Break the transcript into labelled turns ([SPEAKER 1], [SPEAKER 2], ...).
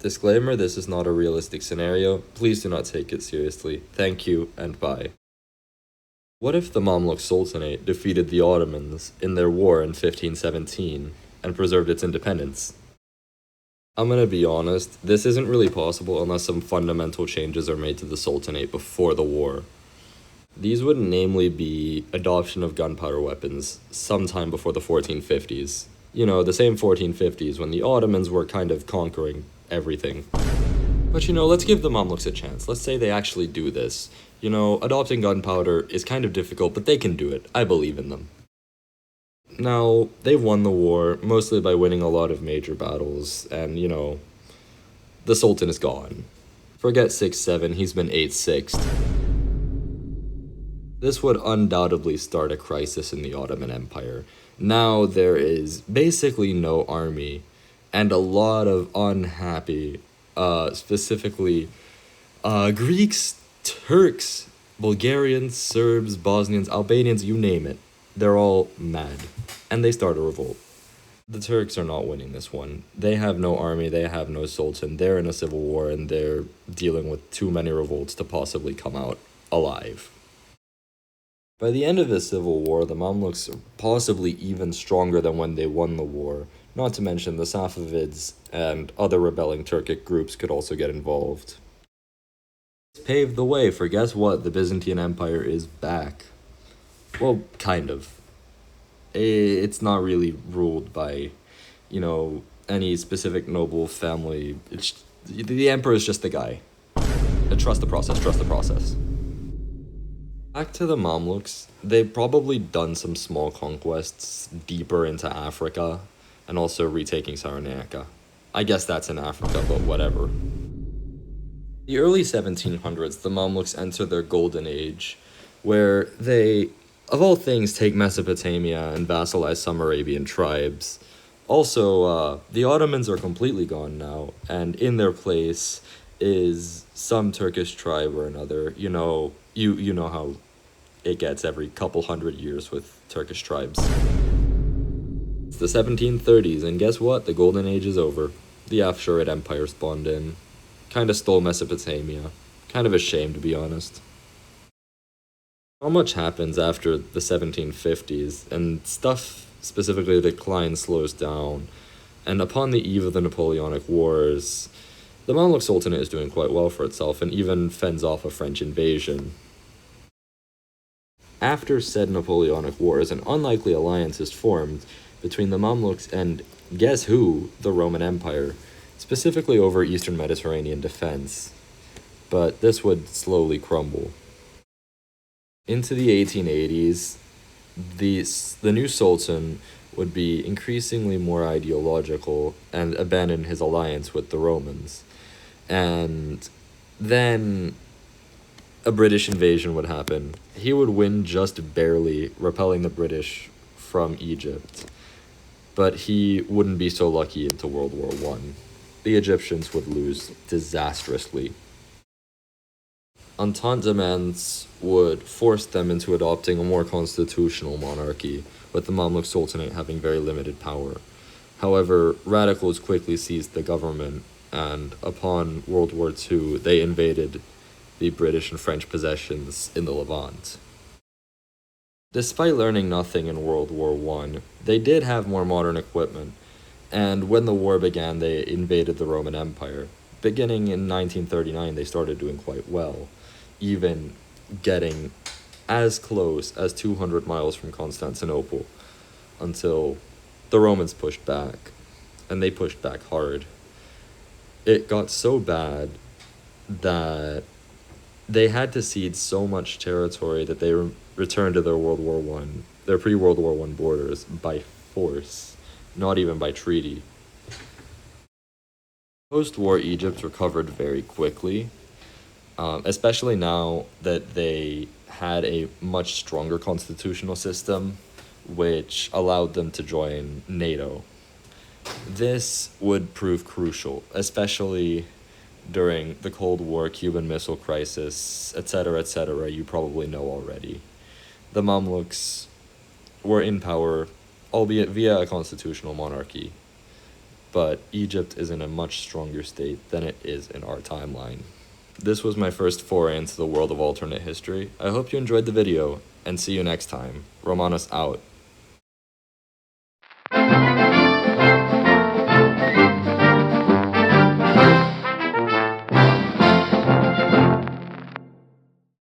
[SPEAKER 1] Disclaimer, this is not a realistic scenario. Please do not take it seriously. Thank you, and bye. What if the Mamluk Sultanate defeated the Ottomans in their war in 1517 and preserved its independence? I'm gonna be honest, this isn't really possible unless some fundamental changes are made to the Sultanate before the war. These would namely be adoption of gunpowder weapons sometime before the 1450s. You know, the same 1450s when the Ottomans were kind of conquering everything. But let's give the Mamluks a chance. Let's say they actually do this. Adopting gunpowder is kind of difficult, but they can do it. I believe in them. Now, they've won the war, mostly by winning a lot of major battles, and, the Sultan is gone. Forget 6-7, he's been 8-6. This would undoubtedly start a crisis in the Ottoman Empire. Now there is basically no army, and a lot of unhappy, specifically, Greeks, Turks, Bulgarians, Serbs, Bosnians, Albanians, you name it. They're all mad, and they start a revolt. The Turks are not winning this one. They have no army, they have no sultan, they're in a civil war, and they're dealing with too many revolts to possibly come out alive. By the end of the civil war, the Mamluks are possibly even stronger than when they won the war, not to mention the Safavids and other rebelling Turkic groups could also get involved. This paved the way for, guess what, the Byzantine Empire is back. Well, kind of. It's not really ruled by, any specific noble family. The emperor is just the guy. Trust the process, trust the process. Back to the Mamluks, they've probably done some small conquests deeper into Africa, and also retaking Cyrenaica. I guess that's in Africa, but whatever. The early 1700s, the Mamluks enter their golden age, where they, of all things, take Mesopotamia and vassalize some Arabian tribes. Also, the Ottomans are completely gone now, and in their place is some Turkish tribe or another. You know how it gets every couple hundred years with Turkish tribes. It's the 1730s, and guess what? The Golden Age is over. The Afsharid Empire spawned in. Kinda stole Mesopotamia. Kind of a shame, to be honest. Not much happens after the 1750s, and stuff, specifically the decline, slows down. And upon the eve of the Napoleonic Wars, the Mamluk Sultanate is doing quite well for itself, and even fends off a French invasion. After said Napoleonic Wars, an unlikely alliance is formed between the Mamluks and, guess who, the Roman Empire, specifically over Eastern Mediterranean defense. But this would slowly crumble. Into the 1880s, the new Sultan would be increasingly more ideological and abandon his alliance with the Romans. And then a British invasion would happen. He would win just barely, repelling the British from Egypt. But he wouldn't be so lucky into World War I. The Egyptians would lose disastrously. Entente demands would force them into adopting a more constitutional monarchy, with the Mamluk Sultanate having very limited power. However, radicals quickly seized the government, and upon World War II, they invaded the British and French possessions in the Levant. Despite learning nothing in World War I, they did have more modern equipment, and when the war began, they invaded the Roman Empire. Beginning in 1939, they started doing quite well, even getting as close as 200 miles from Constantinople, until the Romans pushed back, and they pushed back hard. It got so bad that they had to cede so much territory that they returned to their their pre-World War I borders by force, not even by treaty. Post-war Egypt recovered very quickly, especially now that they had a much stronger constitutional system, which allowed them to join NATO. This would prove crucial, especially during the Cold War, Cuban Missile Crisis, etc., you probably know already. The Mamluks were in power, albeit via a constitutional monarchy. but Egypt is in a much stronger state than it is in our timeline. This was my first foray into the world of alternate history. I hope you enjoyed the video, and see you next time. Romanos out.